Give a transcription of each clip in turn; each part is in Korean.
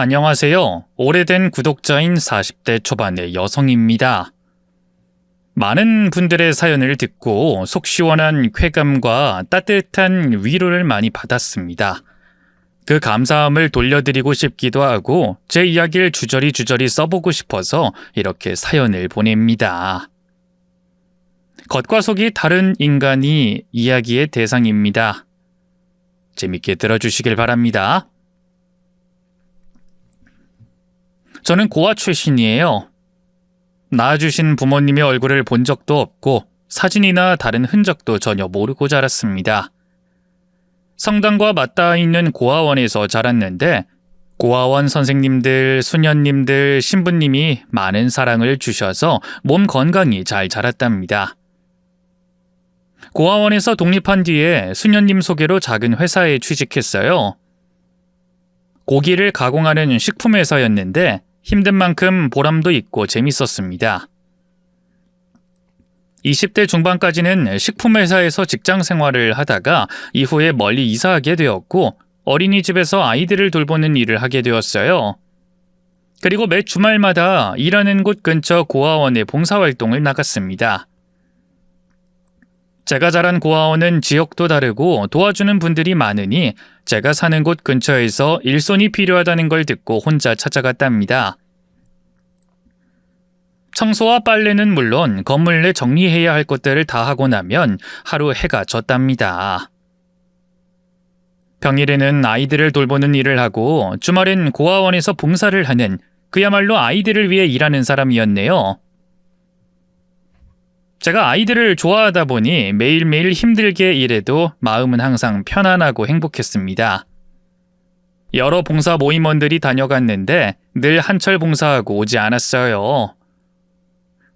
안녕하세요. 오래된 구독자인 40대 초반의 여성입니다. 많은 분들의 사연을 듣고 속 시원한 쾌감과 따뜻한 위로를 많이 받았습니다. 그 감사함을 돌려드리고 싶기도 하고 제 이야기를 주저리 써보고 싶어서 이렇게 사연을 보냅니다. 겉과 속이 다른 인간이 이야기의 대상입니다. 재밌게 들어주시길 바랍니다. 저는 고아 출신이에요. 낳아주신 부모님의 얼굴을 본 적도 없고 사진이나 다른 흔적도 전혀 모르고 자랐습니다. 성당과 맞닿아 있는 고아원에서 자랐는데 고아원 선생님들, 수녀님들, 신부님이 많은 사랑을 주셔서 몸 건강히 잘 자랐답니다. 고아원에서 독립한 뒤에 수녀님 소개로 작은 회사에 취직했어요. 고기를 가공하는 식품회사였는데 힘든 만큼 보람도 있고 재밌었습니다. 20대 중반까지는 식품회사에서 직장 생활을 하다가 이후에 멀리 이사하게 되었고 어린이집에서 아이들을 돌보는 일을 하게 되었어요. 그리고 매 주말마다 일하는 곳 근처 고아원에 봉사활동을 나갔습니다. 제가 자란 고아원은 지역도 다르고 도와주는 분들이 많으니 제가 사는 곳 근처에서 일손이 필요하다는 걸 듣고 혼자 찾아갔답니다. 청소와 빨래는 물론 건물 내 정리해야 할 것들을 다 하고 나면 하루 해가 졌답니다. 평일에는 아이들을 돌보는 일을 하고 주말엔 고아원에서 봉사를 하는 그야말로 아이들을 위해 일하는 사람이었네요. 제가 아이들을 좋아하다 보니 매일매일 힘들게 일해도 마음은 항상 편안하고 행복했습니다. 여러 봉사 모임원들이 다녀갔는데 늘 한철 봉사하고 오지 않았어요.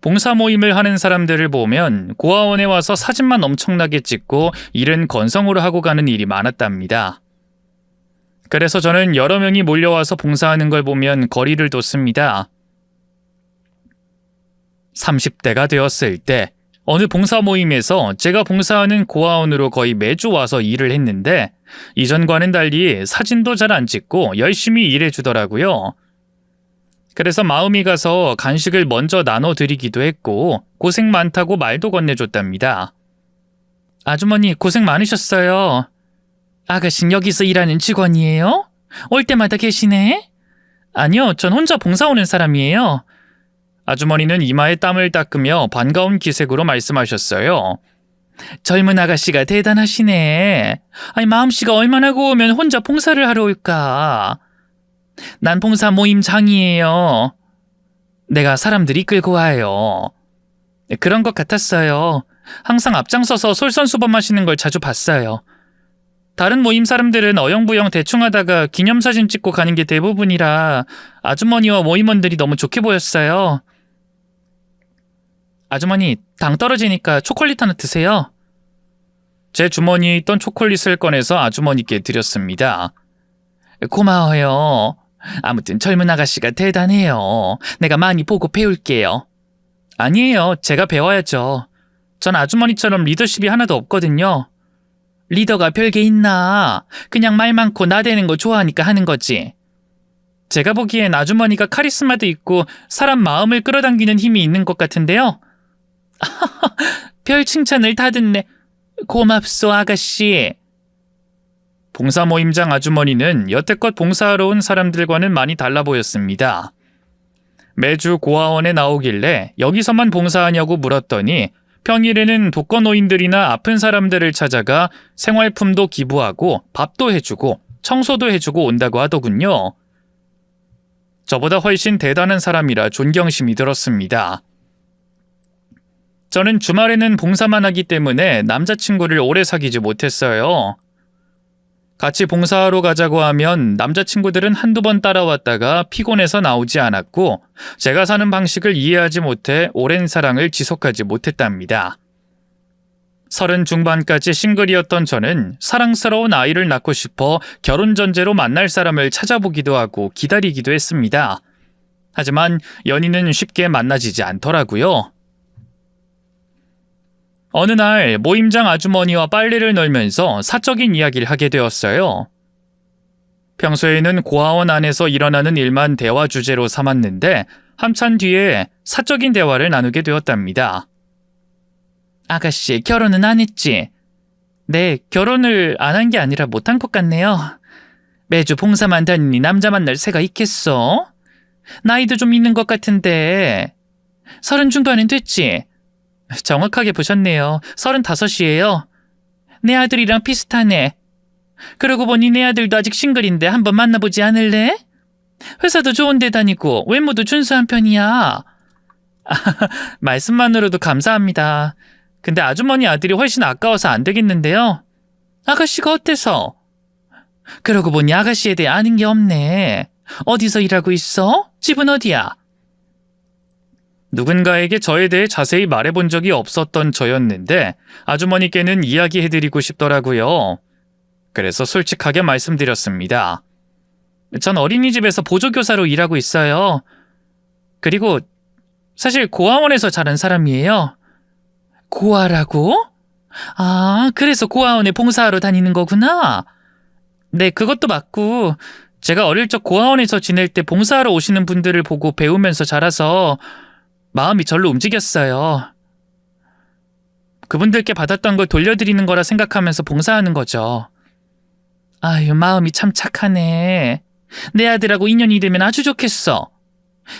봉사 모임을 하는 사람들을 보면 고아원에 와서 사진만 엄청나게 찍고 일은 건성으로 하고 가는 일이 많았답니다. 그래서 저는 여러 명이 몰려와서 봉사하는 걸 보면 거리를 뒀습니다. 30대가 되었을 때 어느 봉사 모임에서 제가 봉사하는 고아원으로 거의 매주 와서 일을 했는데 이전과는 달리 사진도 잘 안 찍고 열심히 일해주더라고요. 그래서 마음이 가서 간식을 먼저 나눠드리기도 했고 고생 많다고 말도 건네줬답니다. 아주머니 고생 많으셨어요. 아가씨 여기서 일하는 직원이에요? 올 때마다 계시네? 아니요, 전 혼자 봉사 오는 사람이에요. 아주머니는 이마에 땀을 닦으며 반가운 기색으로 말씀하셨어요. 젊은 아가씨가 대단하시네. 아니 마음씨가 얼마나 고우면 혼자 봉사를 하러 올까? 난 봉사 모임 장이에요. 내가 사람들 이끌고 와요. 그런 것 같았어요. 항상 앞장서서 솔선수범하시는 걸 자주 봤어요. 다른 모임 사람들은 어영부영 대충 하다가 기념사진 찍고 가는 게 대부분이라 아주머니와 모임원들이 너무 좋게 보였어요. 아주머니, 당 떨어지니까 초콜릿 하나 드세요. 제 주머니에 있던 초콜릿을 꺼내서 아주머니께 드렸습니다. 고마워요. 아무튼 젊은 아가씨가 대단해요. 내가 많이 보고 배울게요. 아니에요. 제가 배워야죠. 전 아주머니처럼 리더십이 하나도 없거든요. 리더가 별게 있나? 그냥 말 많고 나대는 거 좋아하니까 하는 거지. 제가 보기엔 아주머니가 카리스마도 있고 사람 마음을 끌어당기는 힘이 있는 것 같은데요. 별 칭찬을 다 듣네. 고맙소 아가씨. 봉사 모임장 아주머니는 여태껏 봉사하러 온 사람들과는 많이 달라 보였습니다. 매주 고아원에 나오길래 여기서만 봉사하냐고 물었더니 평일에는 독거노인들이나 아픈 사람들을 찾아가 생활품도 기부하고 밥도 해주고 청소도 해주고 온다고 하더군요. 저보다 훨씬 대단한 사람이라 존경심이 들었습니다. 저는 주말에는 봉사만 하기 때문에 남자친구를 오래 사귀지 못했어요. 같이 봉사하러 가자고 하면 남자친구들은 한두 번 따라왔다가 피곤해서 나오지 않았고 제가 사는 방식을 이해하지 못해 오랜 사랑을 지속하지 못했답니다. 30 중반까지 싱글이었던 저는 사랑스러운 아이를 낳고 싶어 결혼 전제로 만날 사람을 찾아보기도 하고 기다리기도 했습니다. 하지만 연인은 쉽게 만나지지 않더라고요. 어느 날 모임장 아주머니와 빨래를 널면서 사적인 이야기를 하게 되었어요. 평소에는 고아원 안에서 일어나는 일만 대화 주제로 삼았는데 한참 뒤에 사적인 대화를 나누게 되었답니다. 아가씨, 결혼은 안 했지? 네, 결혼을 안 한 게 아니라 못한 것 같네요. 매주 봉사만 다니니 남자 만날 새가 있겠어? 나이도 좀 있는 것 같은데 30 중반은 됐지? 정확하게 보셨네요. 35이에요. 내 아들이랑 비슷하네. 그러고 보니 내 아들도 아직 싱글인데 한번 만나보지 않을래? 회사도 좋은 데 다니고 외모도 준수한 편이야. 말씀만으로도 감사합니다. 근데 아주머니 아들이 훨씬 아까워서 안 되겠는데요. 아가씨가 어때서? 그러고 보니 아가씨에 대해 아는 게 없네. 어디서 일하고 있어? 집은 어디야? 누군가에게 저에 대해 자세히 말해본 적이 없었던 저였는데 아주머니께는 이야기해드리고 싶더라고요. 그래서 솔직하게 말씀드렸습니다. 전 어린이집에서 보조교사로 일하고 있어요. 그리고 사실 고아원에서 자란 사람이에요. 고아라고? 아, 그래서 고아원에 봉사하러 다니는 거구나. 네, 그것도 맞고 제가 어릴 적 고아원에서 지낼 때 봉사하러 오시는 분들을 보고 배우면서 자라서 마음이 절로 움직였어요. 그분들께 받았던 걸 돌려드리는 거라 생각하면서 봉사하는 거죠. 아유, 마음이 참 착하네. 내 아들하고 인연이 되면 아주 좋겠어.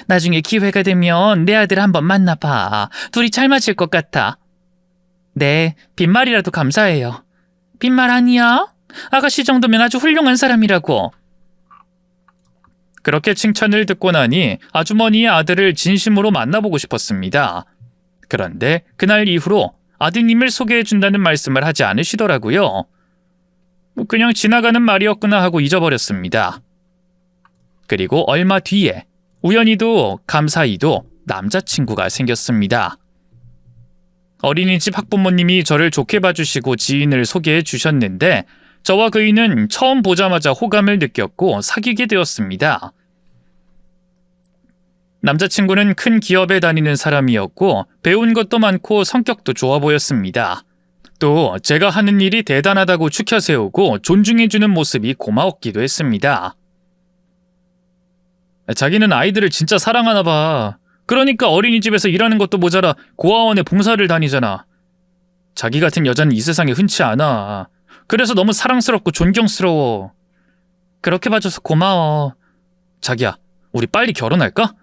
나중에 기회가 되면 내 아들 한번 만나봐. 둘이 잘 맞을 것 같아. 네, 빈말이라도 감사해요. 빈말 아니야? 아가씨 정도면 아주 훌륭한 사람이라고. 그렇게 칭찬을 듣고 나니 아주머니의 아들을 진심으로 만나보고 싶었습니다. 그런데 그날 이후로 아드님을 소개해준다는 말씀을 하지 않으시더라고요. 그냥 지나가는 말이었구나 하고 잊어버렸습니다. 그리고 얼마 뒤에 우연히도 감사히도 남자친구가 생겼습니다. 어린이집 학부모님이 저를 좋게 봐주시고 지인을 소개해 주셨는데 저와 그이는 처음 보자마자 호감을 느꼈고 사귀게 되었습니다. 남자친구는 큰 기업에 다니는 사람이었고 배운 것도 많고 성격도 좋아 보였습니다. 또 제가 하는 일이 대단하다고 추켜세우고 존중해주는 모습이 고마웠기도 했습니다. 자기는 아이들을 진짜 사랑하나 봐. 그러니까 어린이집에서 일하는 것도 모자라 고아원에 봉사를 다니잖아. 자기 같은 여자는 이 세상에 흔치 않아. 그래서 너무 사랑스럽고 존경스러워. 그렇게 봐줘서 고마워. 자기야, 우리 빨리 결혼할까?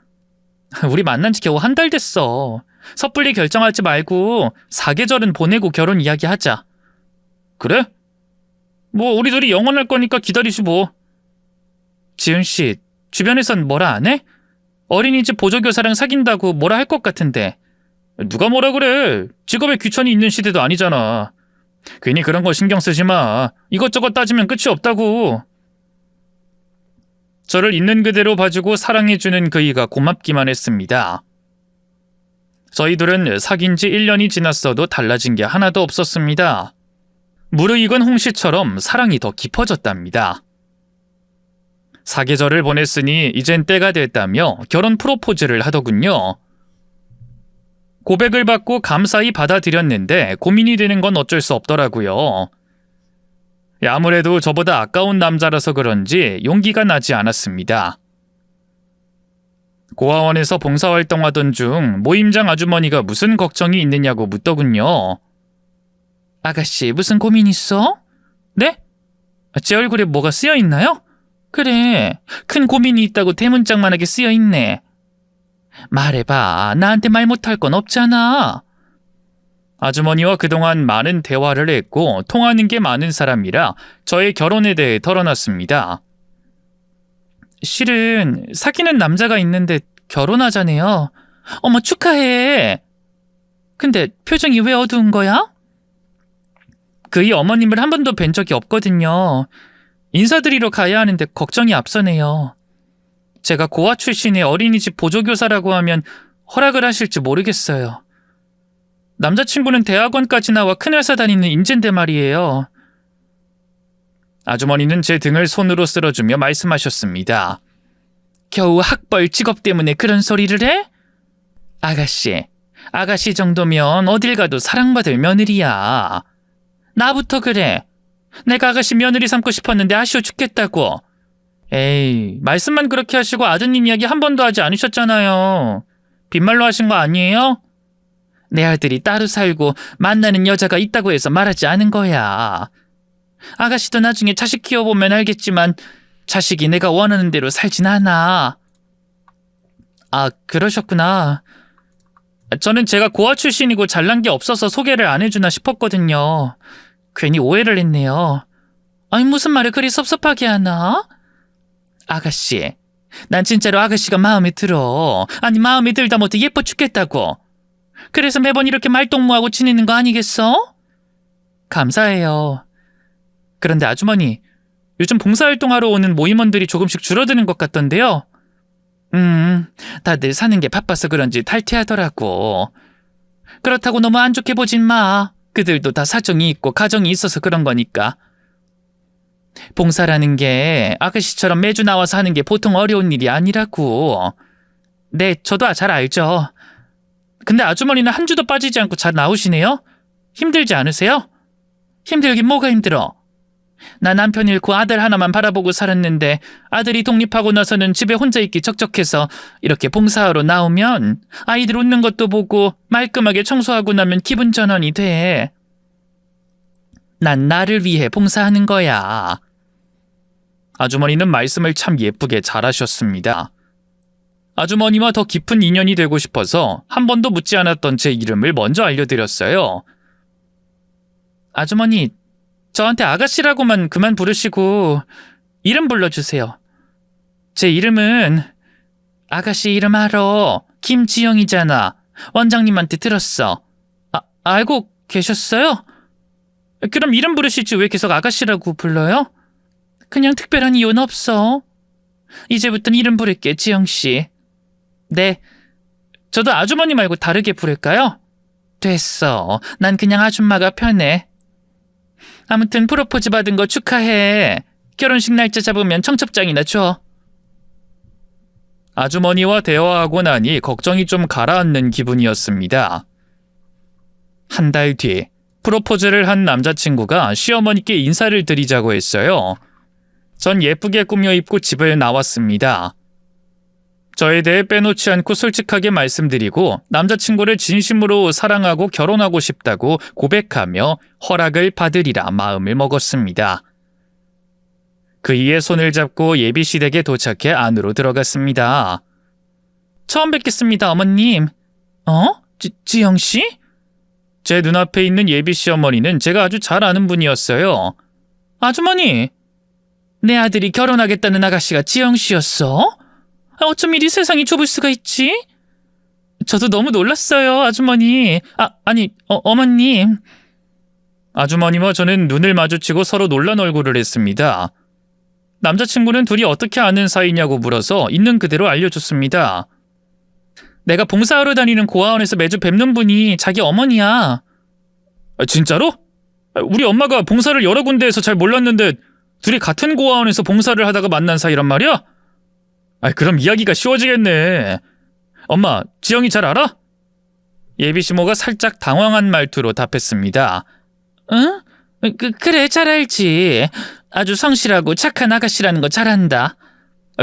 우리 만난 지 겨우 한 달 됐어. 섣불리 결정하지 말고 사계절은 보내고 결혼 이야기하자. 그래? 뭐 우리 둘이 영원할 거니까 기다리시 뭐. 지은씨, 주변에선 뭐라 안 해? 어린이집 보조교사랑 사귄다고 뭐라 할 것 같은데. 누가 뭐라 그래. 직업에 귀천이 있는 시대도 아니잖아. 괜히 그런 거 신경 쓰지 마. 이것저것 따지면 끝이 없다고. 저를 있는 그대로 봐주고 사랑해주는 그이가 고맙기만 했습니다. 저희들은 사귄 지 1년이 지났어도 달라진 게 하나도 없었습니다. 무르익은 홍시처럼 사랑이 더 깊어졌답니다. 사계절을 보냈으니 이젠 때가 됐다며 결혼 프로포즈를 하더군요. 고백을 받고 감사히 받아들였는데 고민이 되는 건 어쩔 수 없더라고요. 아무래도 저보다 아까운 남자라서 그런지 용기가 나지 않았습니다. 고아원에서 봉사활동하던 중 모임장 아주머니가 무슨 걱정이 있느냐고 묻더군요. 아가씨, 무슨 고민 있어? 네? 제 얼굴에 뭐가 쓰여있나요? 그래, 큰 고민이 있다고 대문짝만하게 쓰여있네. 말해봐, 나한테 말 못할 건 없잖아. 아주머니와 그동안 많은 대화를 했고 통하는 게 많은 사람이라 저의 결혼에 대해 털어놨습니다. 실은 사귀는 남자가 있는데 결혼하자네요. 어머, 축하해. 근데 표정이 왜 어두운 거야? 그이 어머님을 한 번도 뵌 적이 없거든요. 인사드리러 가야 하는데 걱정이 앞서네요. 제가 고아 출신의 어린이집 보조교사라고 하면 허락을 하실지 모르겠어요. 남자친구는 대학원까지 나와 큰 회사 다니는 인재인데 말이에요. 아주머니는 제 등을 손으로 쓸어주며 말씀하셨습니다. 겨우 학벌 직업 때문에 그런 소리를 해? 아가씨 정도면 어딜 가도 사랑받을 며느리야. 나부터 그래. 내가 아가씨 며느리 삼고 싶었는데 아쉬워 죽겠다고. 에이, 말씀만 그렇게 하시고 아드님 이야기 한 번도 하지 않으셨잖아요. 빈말로 하신 거 아니에요? 내 아들이 따로 살고 만나는 여자가 있다고 해서 말하지 않은 거야. 아가씨도 나중에 자식 키워보면 알겠지만 자식이 내가 원하는 대로 살진 않아. 아, 그러셨구나. 저는 제가 고아 출신이고 잘난 게 없어서 소개를 안 해주나 싶었거든요. 괜히 오해를 했네요. 아니, 무슨 말을 그리 섭섭하게 하나? 아가씨, 난 진짜로 아가씨가 마음에 들어. 아니, 마음에 들다 못해 예뻐 죽겠다고. 그래서 매번 이렇게 말동무하고 지내는 거 아니겠어? 감사해요. 그런데 아주머니, 요즘 봉사활동하러 오는 모임원들이 조금씩 줄어드는 것 같던데요. 다들 사는 게 바빠서 그런지 탈퇴하더라고. 그렇다고 너무 안 좋게 보진 마. 그들도 다 사정이 있고 가정이 있어서 그런 거니까. 봉사라는 게 아가씨처럼 매주 나와서 하는 게 보통 어려운 일이 아니라고. 네, 저도 잘 알죠. 근데 아주머니는 한 주도 빠지지 않고 잘 나오시네요? 힘들지 않으세요? 힘들긴 뭐가 힘들어? 나 남편 잃고 아들 하나만 바라보고 살았는데 아들이 독립하고 나서는 집에 혼자 있기 적적해서 이렇게 봉사하러 나오면 아이들 웃는 것도 보고 말끔하게 청소하고 나면 기분 전환이 돼. 난 나를 위해 봉사하는 거야. 아주머니는 말씀을 참 예쁘게 잘하셨습니다. 아주머니와 더 깊은 인연이 되고 싶어서 한 번도 묻지 않았던 제 이름을 먼저 알려드렸어요. 아주머니, 저한테 아가씨라고만 그만 부르시고 이름 불러주세요. 제 이름은 아가씨 이름 알아. 김지영이잖아. 원장님한테 들었어. 알고 계셨어요? 그럼 이름 부르시지 왜 계속 아가씨라고 불러요? 그냥 특별한 이유는 없어. 이제부터는 이름 부를게, 지영씨. 네, 저도 아주머니 말고 다르게 부를까요? 됐어. 난 그냥 아줌마가 편해. 아무튼 프로포즈 받은 거 축하해. 결혼식 날짜 잡으면 청첩장이나 줘. 아주머니와 대화하고 나니 걱정이 좀 가라앉는 기분이었습니다. 한 달 뒤, 프로포즈를 한 남자친구가 시어머니께 인사를 드리자고 했어요. 전 예쁘게 꾸며 입고 집을 나왔습니다. 저에 대해 빼놓지 않고 솔직하게 말씀드리고 남자친구를 진심으로 사랑하고 결혼하고 싶다고 고백하며 허락을 받으리라 마음을 먹었습니다. 그이의 손을 잡고 예비시댁에 도착해 안으로 들어갔습니다. 처음 뵙겠습니다, 어머님. 지영씨? 제 눈앞에 있는 예비시어머니는 제가 아주 잘 아는 분이었어요. 아주머니, 내 아들이 결혼하겠다는 아가씨가 지영씨였어? 어쩜 이리 세상이 좁을 수가 있지? 저도 너무 놀랐어요, 아주머니. 어머님. 아주머니와 저는 눈을 마주치고 서로 놀란 얼굴을 했습니다. 남자친구는 둘이 어떻게 아는 사이냐고 물어서 있는 그대로 알려줬습니다. 내가 봉사하러 다니는 고아원에서 매주 뵙는 분이 자기 어머니야. 진짜로? 우리 엄마가 봉사를 여러 군데에서 잘 몰랐는데 둘이 같은 고아원에서 봉사를 하다가 만난 사이란 말이야? 그럼 이야기가 쉬워지겠네. 엄마, 지영이 잘 알아? 예비시모가 살짝 당황한 말투로 답했습니다. 응? 그래, 잘 알지. 아주 성실하고 착한 아가씨라는 거 잘 안다.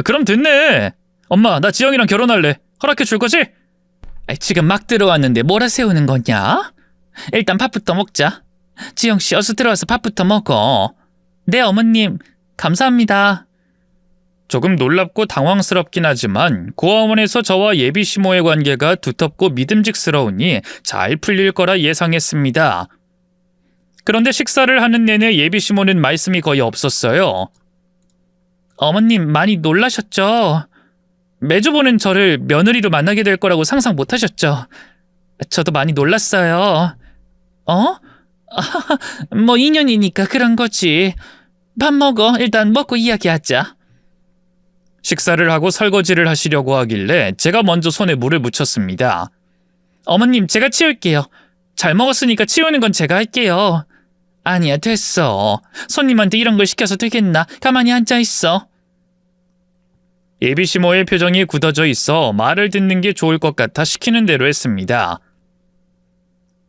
그럼 됐네. 엄마, 나 지영이랑 결혼할래. 허락해 줄 거지? 지금 막 들어왔는데 뭐라 세우는 거냐? 일단 밥부터 먹자. 지영씨, 어서 들어와서 밥부터 먹어. 네, 어머님. 감사합니다. 조금 놀랍고 당황스럽긴 하지만 고아원에서 저와 예비시모의 관계가 두텁고 믿음직스러우니 잘 풀릴 거라 예상했습니다. 그런데 식사를 하는 내내 예비시모는 말씀이 거의 없었어요. 어머님 많이 놀라셨죠? 매주 보는 저를 며느리로 만나게 될 거라고 상상 못 하셨죠? 저도 많이 놀랐어요. 뭐 인연이니까 그런 거지. 밥 먹어. 일단 먹고 이야기하자. 식사를 하고 설거지를 하시려고 하길래 제가 먼저 손에 물을 묻혔습니다. 어머님, 제가 치울게요. 잘 먹었으니까 치우는 건 제가 할게요. 아니야, 됐어. 손님한테 이런 걸 시켜서 되겠나? 가만히 앉아있어. 예비시모의 표정이 굳어져 있어 말을 듣는 게 좋을 것 같아 시키는 대로 했습니다.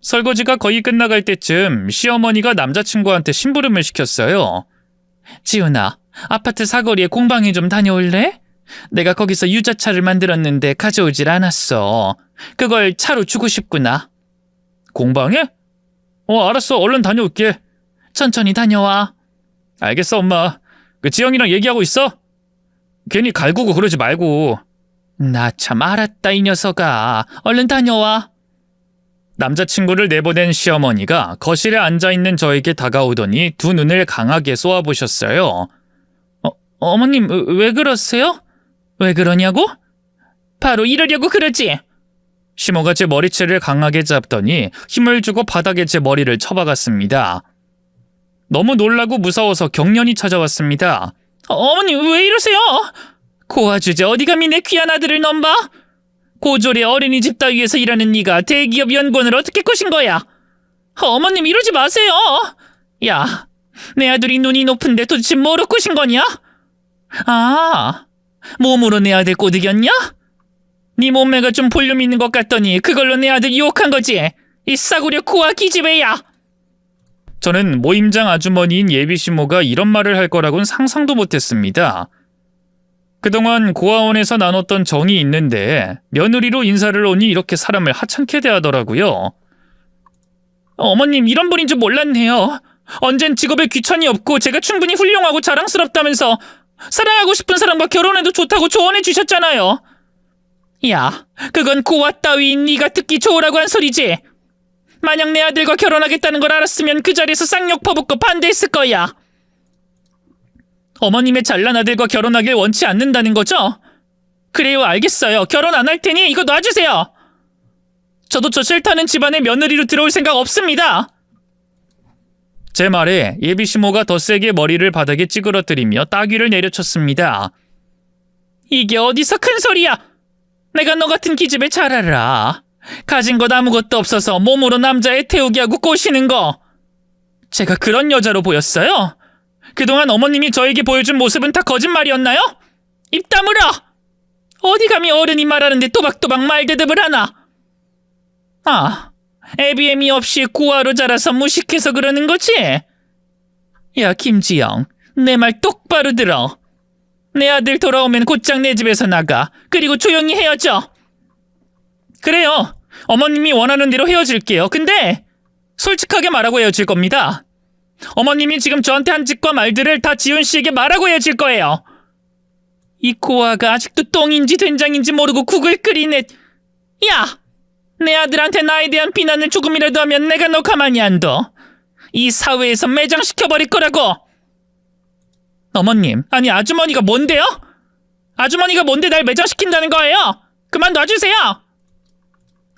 설거지가 거의 끝나갈 때쯤 시어머니가 남자친구한테 심부름을 시켰어요. 지훈아, 아파트 사거리에 공방에 좀 다녀올래? 내가 거기서 유자차를 만들었는데 가져오질 않았어. 그걸 차로 주고 싶구나. 공방에? 알았어. 얼른 다녀올게. 천천히 다녀와. 알겠어, 엄마. 그 지영이랑 얘기하고 있어? 괜히 갈구고 그러지 말고. 나 참 알았다, 이 녀석아. 얼른 다녀와. 남자친구를 내보낸 시어머니가 거실에 앉아있는 저에게 다가오더니 두 눈을 강하게 쏘아보셨어요. 어머님, 왜 그러세요? 왜 그러냐고? 바로 이러려고 그러지. 시모가 제 머리채를 강하게 잡더니 힘을 주고 바닥에 제 머리를 쳐박았습니다. 너무 놀라고 무서워서 경련이 찾아왔습니다. 어머님, 왜 이러세요? 고아 주제 어디 감히 내 귀한 아들을 넘봐? 고졸의 어린이집 따위에서 일하는 네가 대기업 연구원을 어떻게 꼬신 거야? 어머님, 이러지 마세요. 야, 내 아들이 눈이 높은데 도대체 뭐로 꼬신 거냐? 아, 몸으로 내 아들 꼬드겼냐? 네 몸매가 좀 볼륨 있는 것 같더니 그걸로 내 아들 유혹한 거지? 이 싸구려 고아 기집애야. 저는 모임장 아주머니인 예비시모가 이런 말을 할 거라고는 상상도 못했습니다. 그동안 고아원에서 나눴던 정이 있는데 며느리로 인사를 오니 이렇게 사람을 하찮게 대하더라고요. 어머님, 이런 분인 줄 몰랐네요. 언젠 직업에 귀천이 없고 제가 충분히 훌륭하고 자랑스럽다면서 사랑하고 싶은 사람과 결혼해도 좋다고 조언해 주셨잖아요. 야, 그건 고아 따위 네가 듣기 좋으라고 한 소리지. 만약 내 아들과 결혼하겠다는 걸 알았으면 그 자리에서 쌍욕 퍼붓고 반대했을 거야. 어머님의 잘난 아들과 결혼하길 원치 않는다는 거죠? 그래요, 알겠어요. 결혼 안 할 테니 이거 놔주세요. 저도 저 싫다는 집안의 며느리로 들어올 생각 없습니다. 제 말에 예비시모가 더 세게 머리를 바닥에 찌그러뜨리며 따귀를 내려쳤습니다. 이게 어디서 큰 소리야? 내가 너 같은 기집애 잘 알아. 가진 것 아무것도 없어서 몸으로 남자애 태우게 하고 꼬시는 거. 제가 그런 여자로 보였어요? 그동안 어머님이 저에게 보여준 모습은 다 거짓말이었나요? 입 다물어! 어디 감히 어른이 말하는데 또박또박 말대답을 하나? 아, 애비애미 없이 고아로 자라서 무식해서 그러는 거지? 야, 김지영, 내 말 똑바로 들어. 내 아들 돌아오면 곧장 내 집에서 나가. 그리고 조용히 헤어져. 그래요, 어머님이 원하는 대로 헤어질게요. 근데 솔직하게 말하고 헤어질 겁니다. 어머님이 지금 저한테 한 짓과 말들을 다 지훈 씨에게 말하고 헤어질 거예요. 이 고아가 아직도 똥인지 된장인지 모르고 국을 끓이네. 야! 내 아들한테 나에 대한 비난을 조금이라도 하면 내가 너 가만히 안 둬. 이 사회에서 매장시켜버릴 거라고. 어머님, 아니 아주머니가 뭔데요? 아주머니가 뭔데 날 매장시킨다는 거예요? 그만 놔주세요.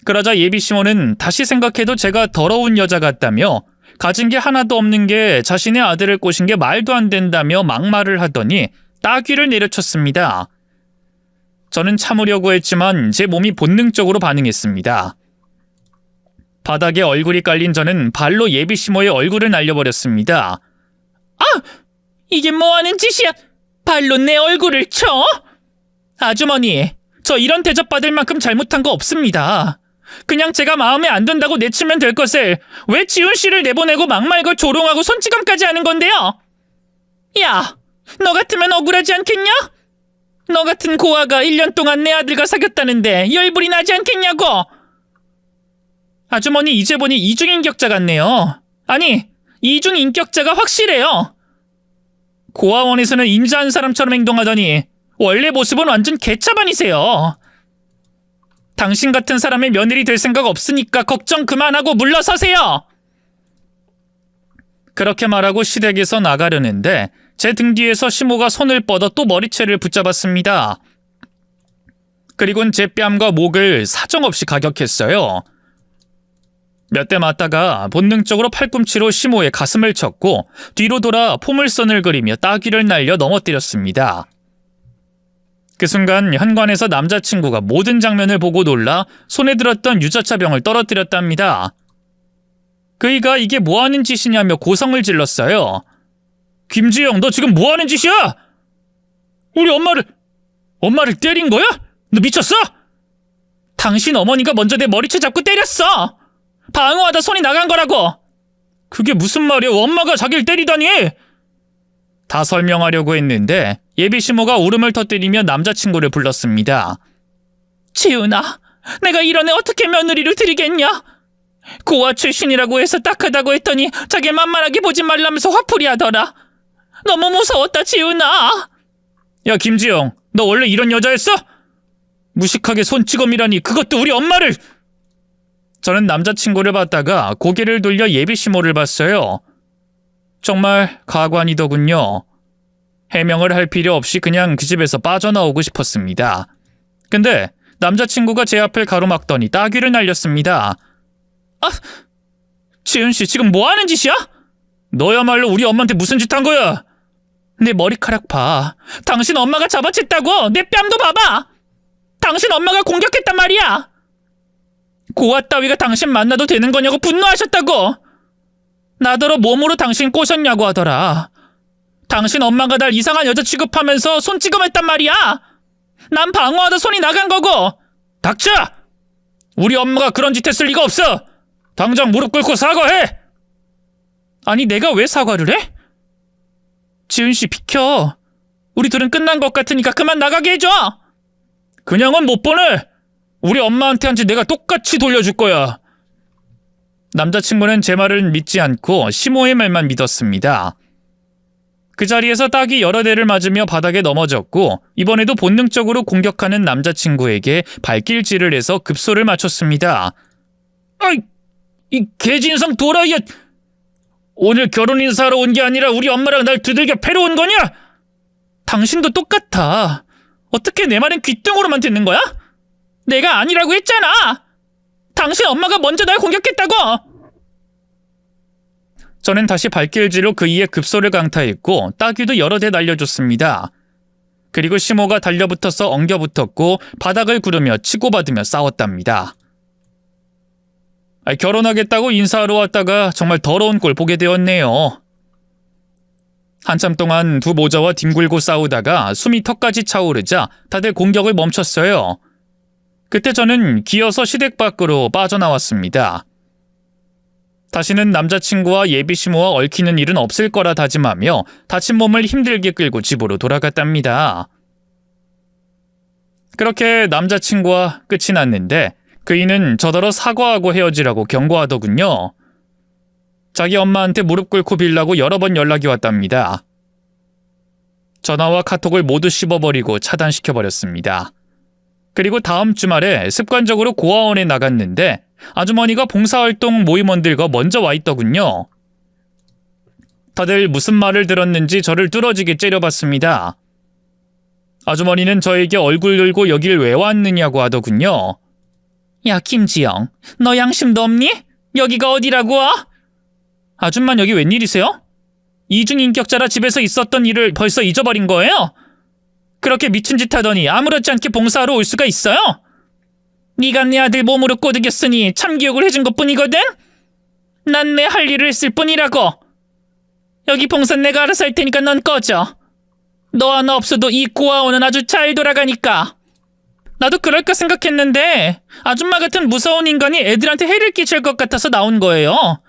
그러자 예비시모는 다시 생각해도 제가 더러운 여자 같다며 가진 게 하나도 없는 게 자신의 아들을 꼬신 게 말도 안 된다며 막말을 하더니 따귀를 내려쳤습니다. 저는 참으려고 했지만 제 몸이 본능적으로 반응했습니다. 바닥에 얼굴이 깔린 저는 발로 예비시모의 얼굴을 날려버렸습니다. 아! 이게 뭐하는 짓이야? 발로 내 얼굴을 쳐? 아주머니, 저 이런 대접받을 만큼 잘못한 거 없습니다. 그냥 제가 마음에 안 든다고 내치면 될 것을 왜 지훈 씨를 내보내고 막말고 조롱하고 손찌검까지 하는 건데요? 야, 너 같으면 억울하지 않겠냐? 너 같은 고아가 1년 동안 내 아들과 사귀었다는데 열불이 나지 않겠냐고? 아주머니, 이제 보니 이중인격자 같네요. 아니, 이중인격자가 확실해요. 고아원에서는 인자한 사람처럼 행동하더니 원래 모습은 완전 개차반이세요. 당신 같은 사람의 며느리 될 생각 없으니까 걱정 그만하고 물러서세요. 그렇게 말하고 시댁에서 나가려는데 제 등 뒤에서 시모가 손을 뻗어 또 머리채를 붙잡았습니다. 그리고는 제 뺨과 목을 사정없이 가격했어요. 몇 대 맞다가 본능적으로 팔꿈치로 시모의 가슴을 쳤고 뒤로 돌아 포물선을 그리며 따귀를 날려 넘어뜨렸습니다. 그 순간 현관에서 남자친구가 모든 장면을 보고 놀라 손에 들었던 유자차 병을 떨어뜨렸답니다. 그이가 이게 뭐하는 짓이냐며 고성을 질렀어요. 김지영, 너 지금 뭐하는 짓이야? 우리 엄마를 때린 거야? 너 미쳤어? 당신 어머니가 먼저 내 머리채 잡고 때렸어. 방어하다 손이 나간 거라고. 그게 무슨 말이야? 엄마가 자기를 때리다니. 다 설명하려고 했는데 예비 시모가 울음을 터뜨리며 남자친구를 불렀습니다. 지은아, 내가 이런 애 어떻게 며느리로 들이겠냐? 고아 출신이라고 해서 딱하다고 했더니 자기 만만하게 보지 말라면서 화풀이 하더라. 너무 무서웠다, 지은아. 야, 김지영, 너 원래 이런 여자였어? 무식하게 손찌검이라니, 그것도 우리 엄마를! 저는 남자친구를 봤다가 고개를 돌려 예비 시모를 봤어요. 정말 가관이더군요. 해명을 할 필요 없이 그냥 그 집에서 빠져나오고 싶었습니다. 근데 남자친구가 제 앞을 가로막더니 따귀를 날렸습니다. 아, 지은씨 지금 뭐하는 짓이야? 너야말로 우리 엄마한테 무슨 짓 한 거야? 내 머리카락 봐. 당신 엄마가 잡아챘다고. 내 뺨도 봐봐. 당신 엄마가 공격했단 말이야. 고아 따위가 당신 만나도 되는 거냐고 분노하셨다고. 나더러 몸으로 당신 꼬셨냐고 하더라. 당신 엄마가 날 이상한 여자 취급하면서 손찌검했단 말이야. 난 방어하다 손이 나간 거고. 닥쳐! 우리 엄마가 그런 짓 했을 리가 없어. 당장 무릎 꿇고 사과해. 아니, 내가 왜 사과를 해? 지은씨, 비켜. 우리 둘은 끝난 것 같으니까 그만 나가게 해줘. 그냥은 못 보내. 우리 엄마한테 한 짓 내가 똑같이 돌려줄 거야. 남자친구는 제 말을 믿지 않고 시모의 말만 믿었습니다. 그 자리에서 딱이 여러 대를 맞으며 바닥에 넘어졌고 이번에도 본능적으로 공격하는 남자친구에게 발길질을 해서 급소를 맞췄습니다. 아이, 이 개진성 도라이야. 오늘 결혼 인사하러 온 게 아니라 우리 엄마랑 날 두들겨 패러 온 거냐? 당신도 똑같아. 어떻게 내 말은 귓등으로만 듣는 거야? 내가 아니라고 했잖아. 당신 엄마가 먼저 날 공격했다고. 저는 다시 발길질로 그이의 급소를 강타했고 따귀도 여러 대 날려줬습니다. 그리고 시모가 달려붙어서 엉겨붙었고 바닥을 구르며 치고받으며 싸웠답니다. 결혼하겠다고 인사하러 왔다가 정말 더러운 꼴 보게 되었네요. 한참 동안 두 모자와 뒹굴고 싸우다가 숨이 턱까지 차오르자 다들 공격을 멈췄어요. 그때 저는 기어서 시댁 밖으로 빠져나왔습니다. 다시는 남자친구와 예비 시모와 얽히는 일은 없을 거라 다짐하며 다친 몸을 힘들게 끌고 집으로 돌아갔답니다. 그렇게 남자친구와 끝이 났는데 그이는 저더러 사과하고 헤어지라고 경고하더군요. 자기 엄마한테 무릎 꿇고 빌라고 여러 번 연락이 왔답니다. 전화와 카톡을 모두 씹어버리고 차단시켜버렸습니다. 그리고 다음 주말에 습관적으로 고아원에 나갔는데 아주머니가 봉사활동 모임원들과 먼저 와 있더군요. 다들 무슨 말을 들었는지 저를 뚫어지게 째려봤습니다. 아주머니는 저에게 얼굴 들고 여길 왜 왔느냐고 하더군요. 야, 김지영, 너 양심도 없니? 여기가 어디라고? 아줌만 여기 웬일이세요? 이중인격자라 집에서 있었던 일을 벌써 잊어버린 거예요? 그렇게 미친 짓 하더니 아무렇지 않게 봉사하러 올 수가 있어요? 네가 내 아들 몸으로 꼬드겼으니 참교육을 해준 것뿐이거든? 난 내 할 일을 했을 뿐이라고. 여기 봉사는 내가 알아서 할 테니까 넌 꺼져. 너 하나 없어도 이 고아원은 아주 잘 돌아가니까. 나도 그럴까 생각했는데 아줌마 같은 무서운 인간이 애들한테 해를 끼칠 것 같아서 나온 거예요.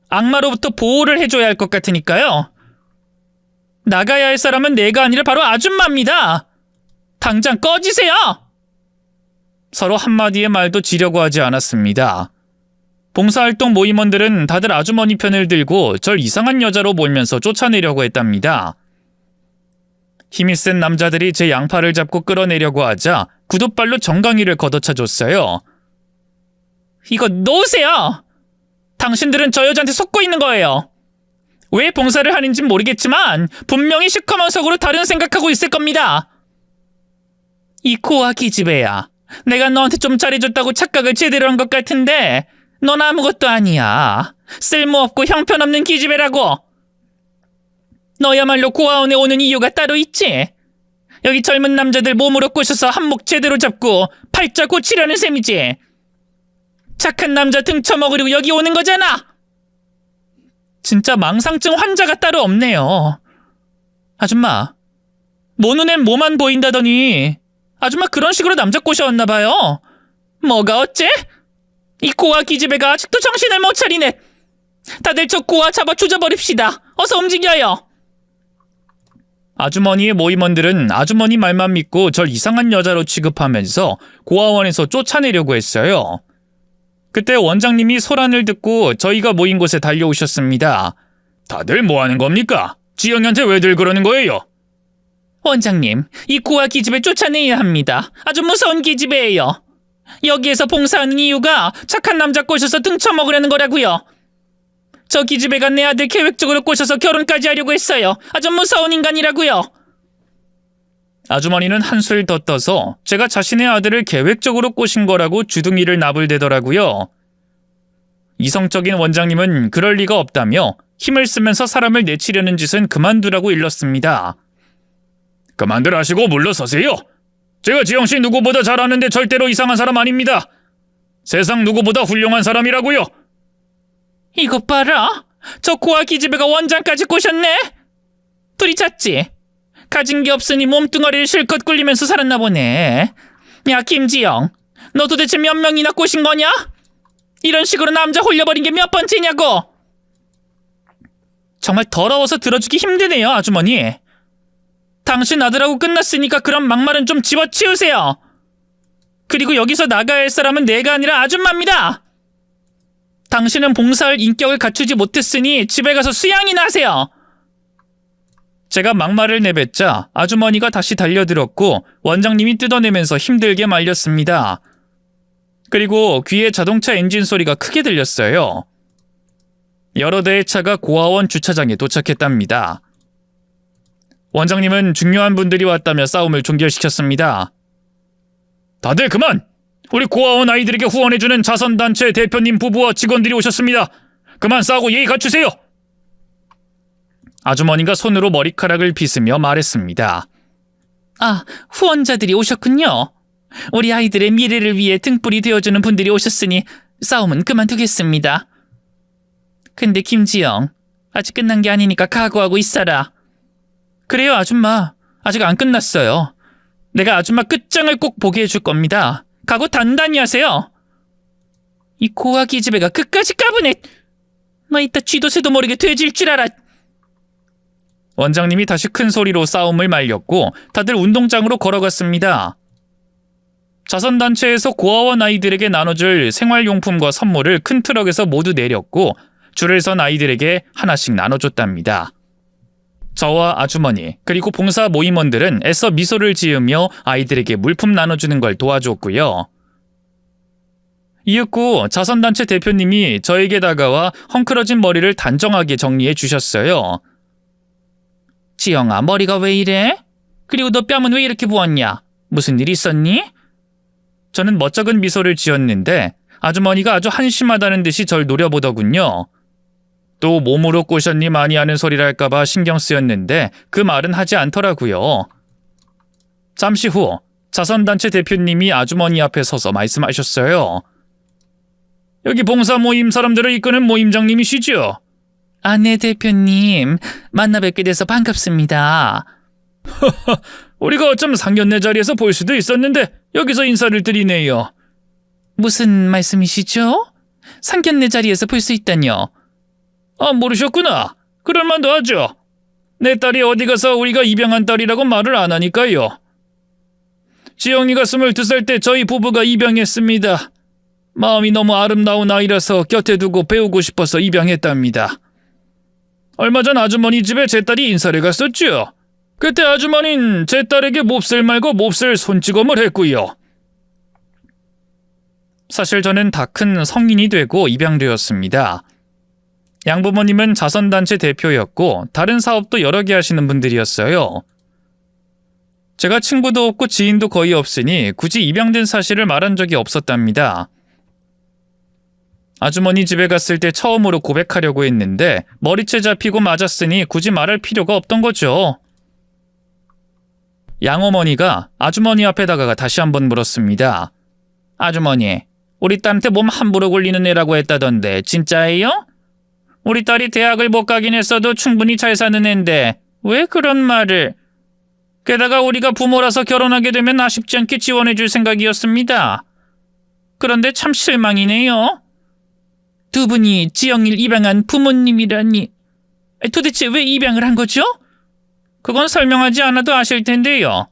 악마로부터 보호를 해줘야 할 것 같으니까요. 나가야 할 사람은 내가 아니라 바로 아줌마입니다. 당장 꺼지세요. 서로 한마디의 말도 지려고 하지 않았습니다. 봉사활동 모임원들은 다들 아주머니 편을 들고 절 이상한 여자로 몰면서 쫓아내려고 했답니다. 힘이 센 남자들이 제 양팔을 잡고 끌어내려고 하자 구둣발로 정강이를 걷어차줬어요. 이거 놓으세요. 당신들은 저 여자한테 속고 있는 거예요. 왜 봉사를 하는진 모르겠지만 분명히 시커먼 속으로 다른 생각하고 있을 겁니다. 이 고아 기집애야. 내가 너한테 좀 잘해줬다고 착각을 제대로 한 것 같은데 넌 아무것도 아니야. 쓸모없고 형편없는 기집애라고. 너야말로 고아원에 오는 이유가 따로 있지. 여기 젊은 남자들 몸으로 꼬셔서 한몫 제대로 잡고 팔자 고치려는 셈이지. 착한 남자 등쳐먹으려고 여기 오는 거잖아. 진짜 망상증 환자가 따로 없네요. 아줌마, 모 눈엔 뭐만 보인다더니 아줌마 그런 식으로 남자 꼬셔왔나 봐요. 뭐가 어째? 이 고아 기집애가 아직도 정신을 못 차리네. 다들 저 고아 잡아 조져버립시다. 어서 움직여요. 아주머니의 모임원들은 아주머니 말만 믿고 절 이상한 여자로 취급하면서 고아원에서 쫓아내려고 했어요. 그때 원장님이 소란을 듣고 저희가 모인 곳에 달려오셨습니다. 다들 뭐 하는 겁니까? 지영이한테 왜들 그러는 거예요? 원장님, 이 고아 기집애 쫓아내야 합니다. 아주 무서운 기집애예요. 여기에서 봉사하는 이유가 착한 남자 꼬셔서 등쳐먹으려는 거라고요. 저 기집애가 내 아들 계획적으로 꼬셔서 결혼까지 하려고 했어요. 아주 무서운 인간이라고요. 아주머니는 한술 더 떠서 제가 자신의 아들을 계획적으로 꼬신 거라고 주둥이를 나불대더라고요. 이성적인 원장님은 그럴 리가 없다며 힘을 쓰면서 사람을 내치려는 짓은 그만두라고 일렀습니다. 그만들 하시고 물러서세요. 제가 지영씨 누구보다 잘 아는데 절대로 이상한 사람 아닙니다. 세상 누구보다 훌륭한 사람이라고요. 이것 봐라. 저 고아 기집애가 원장까지 꼬셨네. 둘이 잤지? 가진 게 없으니 몸뚱아리를 실컷 굴리면서 살았나 보네. 야, 김지영, 너 도대체 몇 명이나 꼬신 거냐? 이런 식으로 남자 홀려버린 게 몇 번째냐고. 정말 더러워서 들어주기 힘드네요, 아주머니. 당신 아들하고 끝났으니까 그런 막말은 좀 집어치우세요. 그리고 여기서 나가야 할 사람은 내가 아니라 아줌마입니다. 당신은 봉사할 인격을 갖추지 못했으니 집에 가서 수양이나 하세요. 제가 막말을 내뱉자 아주머니가 다시 달려들었고 원장님이 뜯어내면서 힘들게 말렸습니다. 그리고 귀에 자동차 엔진 소리가 크게 들렸어요. 여러 대의 차가 고아원 주차장에 도착했답니다. 원장님은 중요한 분들이 왔다며 싸움을 종결시켰습니다. 다들 그만! 우리 고아원 아이들에게 후원해주는 자선단체 대표님 부부와 직원들이 오셨습니다. 그만 싸우고 예의 갖추세요! 아주머니가 손으로 머리카락을 빗으며 말했습니다. 아, 후원자들이 오셨군요. 우리 아이들의 미래를 위해 등불이 되어주는 분들이 오셨으니 싸움은 그만두겠습니다. 근데 김지영, 아직 끝난 게 아니니까 각오하고 있어라. 그래요, 아줌마. 아직 안 끝났어요. 내가 아줌마 끝장을 꼭 보게 해줄 겁니다. 각오 단단히 하세요. 이 고아 기집애가 끝까지 까부네. 나 이따 쥐도 새도 모르게 돼질 줄 알아. 원장님이 다시 큰 소리로 싸움을 말렸고 다들 운동장으로 걸어갔습니다. 자선단체에서 고아원 아이들에게 나눠줄 생활용품과 선물을 큰 트럭에서 모두 내렸고 줄을 선 아이들에게 하나씩 나눠줬답니다. 저와 아주머니 그리고 봉사 모임원들은 애써 미소를 지으며 아이들에게 물품 나눠주는 걸 도와줬고요. 이윽고 자선단체 대표님이 저에게 다가와 헝클어진 머리를 단정하게 정리해 주셨어요. 지영아, 머리가 왜 이래? 그리고 너 뺨은 왜 이렇게 부었냐? 무슨 일 있었니? 저는 멋쩍은 미소를 지었는데 아주머니가 아주 한심하다는 듯이 절 노려보더군요. 또 몸으로 꼬셨니 많이 하는 소리랄까봐 신경 쓰였는데 그 말은 하지 않더라고요. 잠시 후 자선단체 대표님이 아주머니 앞에 서서 말씀하셨어요. 여기 봉사 모임 사람들을 이끄는 모임장님이시죠? 아, 네, 대표님. 만나 뵙게 돼서 반갑습니다. 우리가 어쩜 상견례 자리에서 볼 수도 있었는데 여기서 인사를 드리네요. 무슨 말씀이시죠? 상견례 자리에서 볼 수 있다뇨? 아, 모르셨구나. 그럴만도 하죠. 내 딸이 어디 가서 우리가 입양한 딸이라고 말을 안 하니까요. 지영이가 22살 때 저희 부부가 입양했습니다. 마음이 너무 아름다운 아이라서 곁에 두고 배우고 싶어서 입양했답니다. 얼마 전 아주머니 집에 제 딸이 인사를 갔었죠. 그때 아주머니는 제 딸에게 몹쓸 말고 몹쓸 손찌검을 했고요. 사실 저는 다 큰 성인이 되고 입양되었습니다. 양부모님은 자선단체 대표였고 다른 사업도 여러 개 하시는 분들이었어요. 제가 친구도 없고 지인도 거의 없으니 굳이 입양된 사실을 말한 적이 없었답니다. 아주머니 집에 갔을 때 처음으로 고백하려고 했는데 머리채 잡히고 맞았으니 굳이 말할 필요가 없던 거죠. 양어머니가 아주머니 앞에 다가가 다시 한번 물었습니다. 아주머니, 우리 딸한테 몸 함부로 굴리는 애라고 했다던데 진짜예요? 우리 딸이 대학을 못 가긴 했어도 충분히 잘 사는 앤데 왜 그런 말을... 게다가 우리가 부모라서 결혼하게 되면 아쉽지 않게 지원해 줄 생각이었습니다. 그런데 참 실망이네요. 두 분이 지영이를 입양한 부모님이라니. 도대체 왜 입양을 한 거죠? 그건 설명하지 않아도 아실 텐데요.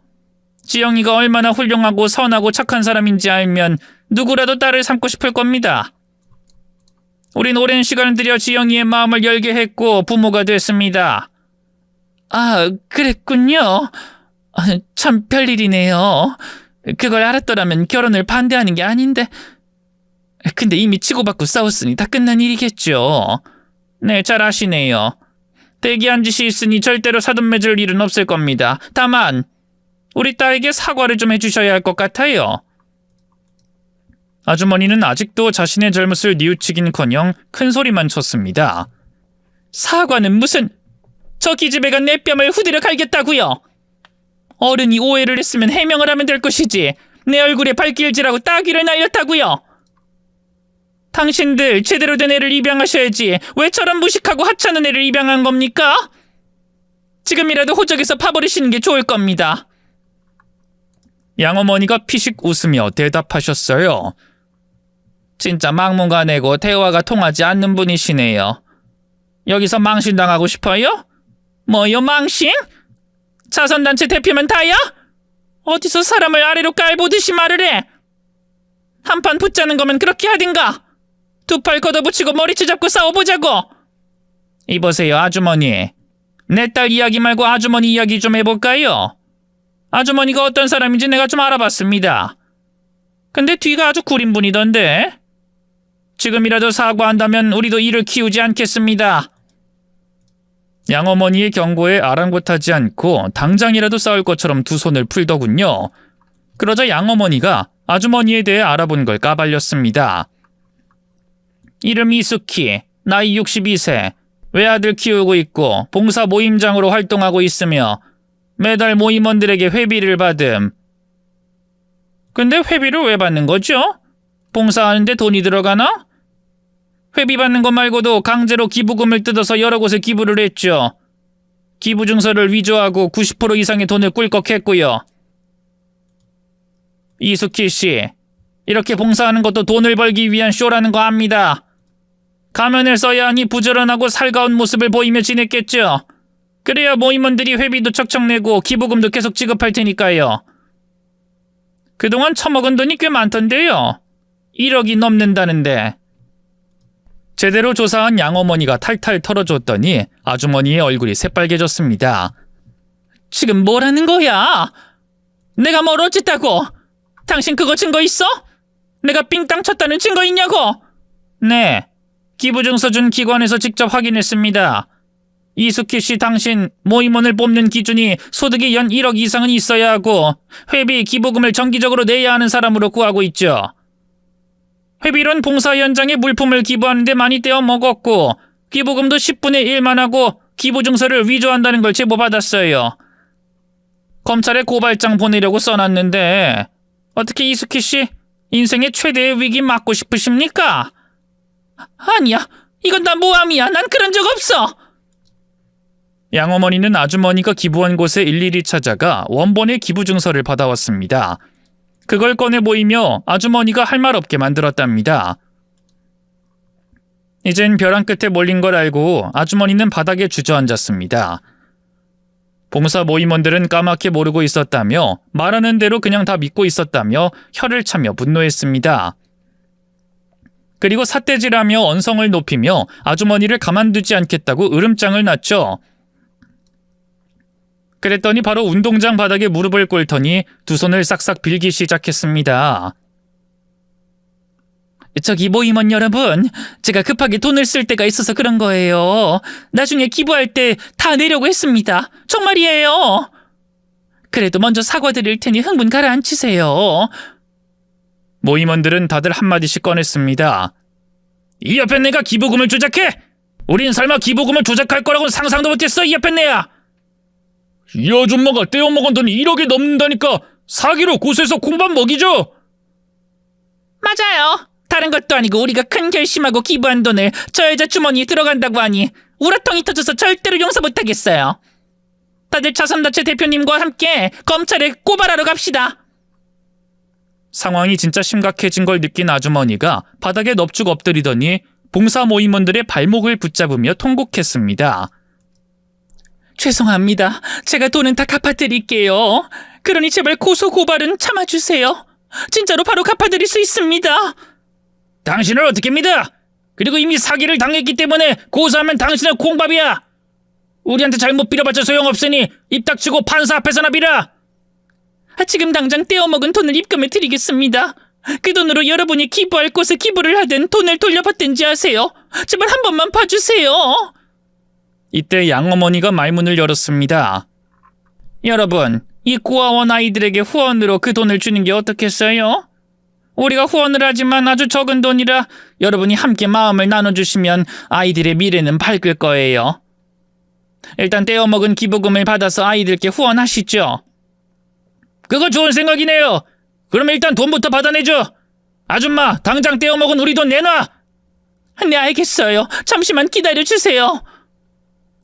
지영이가 얼마나 훌륭하고 선하고 착한 사람인지 알면 누구라도 딸을 삼고 싶을 겁니다. 우린 오랜 시간을 들여 지영이의 마음을 열게 했고 부모가 됐습니다. 아, 그랬군요. 참 별일이네요. 그걸 알았더라면 결혼을 반대하는 게 아닌데. 근데 이미 치고받고 싸웠으니 다 끝난 일이겠죠. 네, 잘 아시네요. 대기한 짓이 있으니 절대로 사돈 맺을 일은 없을 겁니다. 다만 우리 딸에게 사과를 좀 해주셔야 할 것 같아요. 아주머니는 아직도 자신의 잘못을 뉘우치긴커녕 큰 소리만 쳤습니다. 사과는 무슨... 저 기집애가 내 뺨을 후드려 갈겠다고요. 어른이 오해를 했으면 해명을 하면 될 것이지 내 얼굴에 발길질하고 따귀를 날렸다고요. 당신들 제대로 된 애를 입양하셔야지 왜 저런 무식하고 하찮은 애를 입양한 겁니까? 지금이라도 호적에서 파버리시는 게 좋을 겁니다. 양어머니가 피식 웃으며 대답하셨어요. 진짜 막무가내고 대화가 통하지 않는 분이시네요. 여기서 망신당하고 싶어요? 뭐요, 망신? 자선단체 대표면 다야? 어디서 사람을 아래로 깔보듯이 말을 해? 한판 붙자는 거면 그렇게 하든가. 두 팔 걷어붙이고 머리채 잡고 싸워보자고. 이보세요, 아주머니. 내 딸 이야기 말고 아주머니 이야기 좀 해볼까요? 아주머니가 어떤 사람인지 내가 좀 알아봤습니다. 근데 뒤가 아주 구린 분이던데. 지금이라도 사과한다면 우리도 이를 키우지 않겠습니다. 양어머니의 경고에 아랑곳하지 않고 당장이라도 싸울 것처럼 두 손을 풀더군요. 그러자 양어머니가 아주머니에 대해 알아본 걸 까발렸습니다. 이름 이숙희, 나이 62세, 외아들 키우고 있고 봉사 모임장으로 활동하고 있으며 매달 모임원들에게 회비를 받음. 근데 회비를 왜 받는 거죠? 봉사하는데 돈이 들어가나? 회비 받는 것 말고도 강제로 기부금을 뜯어서 여러 곳에 기부를 했죠. 기부 증서를 위조하고 90% 이상의 돈을 꿀꺽했고요. 이숙희 씨, 이렇게 봉사하는 것도 돈을 벌기 위한 쇼라는 거 압니다. 가면을 써야 하니 부지런하고 살가운 모습을 보이며 지냈겠죠. 그래야 모임원들이 회비도 척척 내고 기부금도 계속 지급할 테니까요. 그동안 처먹은 돈이 꽤 많던데요. 1억이 넘는다는데. 제대로 조사한 양어머니가 탈탈 털어줬더니 아주머니의 얼굴이 새빨개졌습니다. 지금 뭐라는 거야? 내가 뭘 어쨌다고? 당신 그거 증거 있어? 내가 삥땅 쳤다는 증거 있냐고? 네, 기부증서 준 기관에서 직접 확인했습니다. 이숙희 씨, 당신 모임원을 뽑는 기준이 소득이 연 1억 이상은 있어야 하고 회비, 기부금을 정기적으로 내야 하는 사람으로 구하고 있죠. 회비론 봉사 현장에 물품을 기부하는데 많이 떼어 먹었고 기부금도 10분의 1만 하고 기부증서를 위조한다는 걸 제보받았어요. 검찰에 고발장 보내려고 써놨는데 어떻게 이숙희 씨 인생의 최대의 위기 맞고 싶으십니까? 아니야, 이건 다 모함이야. 난 그런 적 없어. 양어머니는 아주머니가 기부한 곳에 일일이 찾아가 원본의 기부증서를 받아왔습니다. 그걸 꺼내 보이며 아주머니가 할 말 없게 만들었답니다. 이젠 벼랑 끝에 몰린 걸 알고 아주머니는 바닥에 주저앉았습니다. 봉사 모임원들은 까맣게 모르고 있었다며 말하는 대로 그냥 다 믿고 있었다며 혀를 차며 분노했습니다. 그리고 삿대질하며 언성을 높이며 아주머니를 가만두지 않겠다고 으름장을 놨죠. 그랬더니 바로 운동장 바닥에 무릎을 꿇더니 두 손을 싹싹 빌기 시작했습니다. 저기 모임원 여러분, 제가 급하게 돈을 쓸 때가 있어서 그런 거예요. 나중에 기부할 때 다 내려고 했습니다. 정말이에요. 그래도 먼저 사과드릴 테니 흥분 가라앉히세요. 모임원들은 다들 한마디씩 꺼냈습니다. 이 옆에 내가 기부금을 조작해? 우린 설마 기부금을 조작할 거라고는 상상도 못했어, 이 옆에 내야. 이 아줌마가 떼어먹은 돈이 1억이 넘는다니까 사기로 고소해서 콩밥 먹이죠? 맞아요. 다른 것도 아니고 우리가 큰 결심하고 기부한 돈을 저 여자 주머니에 들어간다고 하니 우라통이 터져서 절대로 용서 못하겠어요. 다들 자선단체 대표님과 함께 검찰에 고발하러 갑시다. 상황이 진짜 심각해진 걸 느낀 아주머니가 바닥에 넙죽 엎드리더니 봉사 모임원들의 발목을 붙잡으며 통곡했습니다. 죄송합니다. 제가 돈은 다 갚아드릴게요. 그러니 제발 고소 고발은 참아주세요. 진짜로 바로 갚아드릴 수 있습니다. 당신을 어떻게 믿어? 그리고 이미 사기를 당했기 때문에 고소하면 당신은 콩밥이야. 우리한테 잘못 빌어봤자 소용없으니 입 닥치고 판사 앞에서나 빌어. 지금 당장 떼어먹은 돈을 입금해 드리겠습니다. 그 돈으로 여러분이 기부할 곳에 기부를 하든 돈을 돌려받든지 하세요. 제발 한 번만 봐주세요. 이때 양어머니가 말문을 열었습니다. 여러분, 이 고아원 아이들에게 후원으로 그 돈을 주는 게 어떻겠어요? 우리가 후원을 하지만 아주 적은 돈이라 여러분이 함께 마음을 나눠주시면 아이들의 미래는 밝을 거예요. 일단 떼어먹은 기부금을 받아서 아이들께 후원하시죠. 그거 좋은 생각이네요. 그럼 일단 돈부터 받아내죠. 아줌마, 당장 떼어먹은 우리 돈 내놔. 네, 알겠어요. 잠시만 기다려주세요.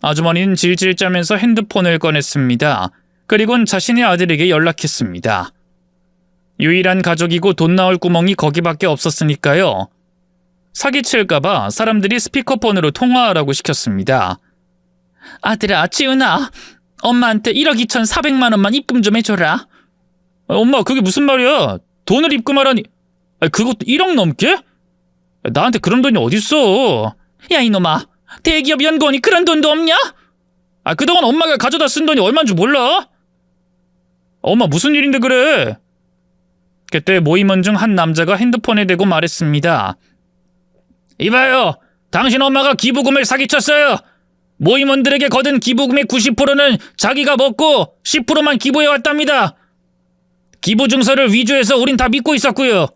아주머니는 질질 짜면서 핸드폰을 꺼냈습니다. 그리고는 자신의 아들에게 연락했습니다. 유일한 가족이고 돈 나올 구멍이 거기밖에 없었으니까요. 사기칠까봐 사람들이 스피커폰으로 통화하라고 시켰습니다. 아들아, 지훈아, 엄마한테 1억 2,400만 원만 입금 좀 해줘라. 엄마, 그게 무슨 말이야? 돈을 입금하라니. 그것도 1억 넘게? 나한테 그런 돈이 어딨어. 야, 이놈아, 대기업 연구원이 그런 돈도 없냐? 그동안 엄마가 가져다 쓴 돈이 얼마인 줄 몰라? 엄마, 무슨 일인데 그래? 그때 모임원 중 한 남자가 핸드폰에 대고 말했습니다. 이봐요, 당신 엄마가 기부금을 사기쳤어요. 모임원들에게 거둔 기부금의 90%는 자기가 먹고 10%만 기부해왔답니다. 기부 증서를 위조해서 우린 다 믿고 있었고요.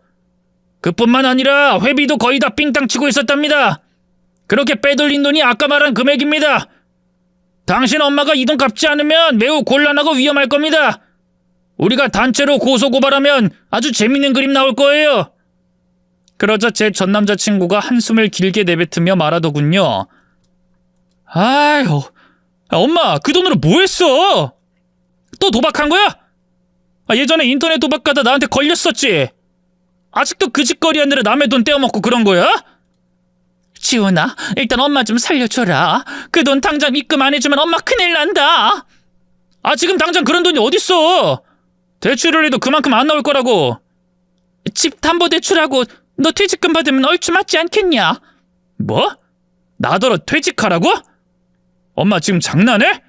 그뿐만 아니라 회비도 거의 다 삥땅 치고 있었답니다. 그렇게 빼돌린 돈이 아까 말한 금액입니다. 당신 엄마가 이 돈 갚지 않으면 매우 곤란하고 위험할 겁니다. 우리가 단체로 고소고발하면 아주 재밌는 그림 나올 거예요. 그러자 제 전 남자친구가 한숨을 길게 내뱉으며 말하더군요. 아유, 엄마, 그 돈으로 뭐 했어? 또 도박한 거야? 예전에 인터넷 도박하다 나한테 걸렸었지. 아직도 그 짓거리 하느라 남의 돈 떼어먹고 그런 거야? 지훈아, 일단 엄마 좀 살려줘라. 그 돈 당장 입금 안 해주면 엄마 큰일 난다. 지금 당장 그런 돈이 어딨어? 대출을 해도 그만큼 안 나올 거라고. 집 담보대출하고 너 퇴직금 받으면 얼추 맞지 않겠냐? 뭐? 나더러 퇴직하라고? 엄마 지금 장난해?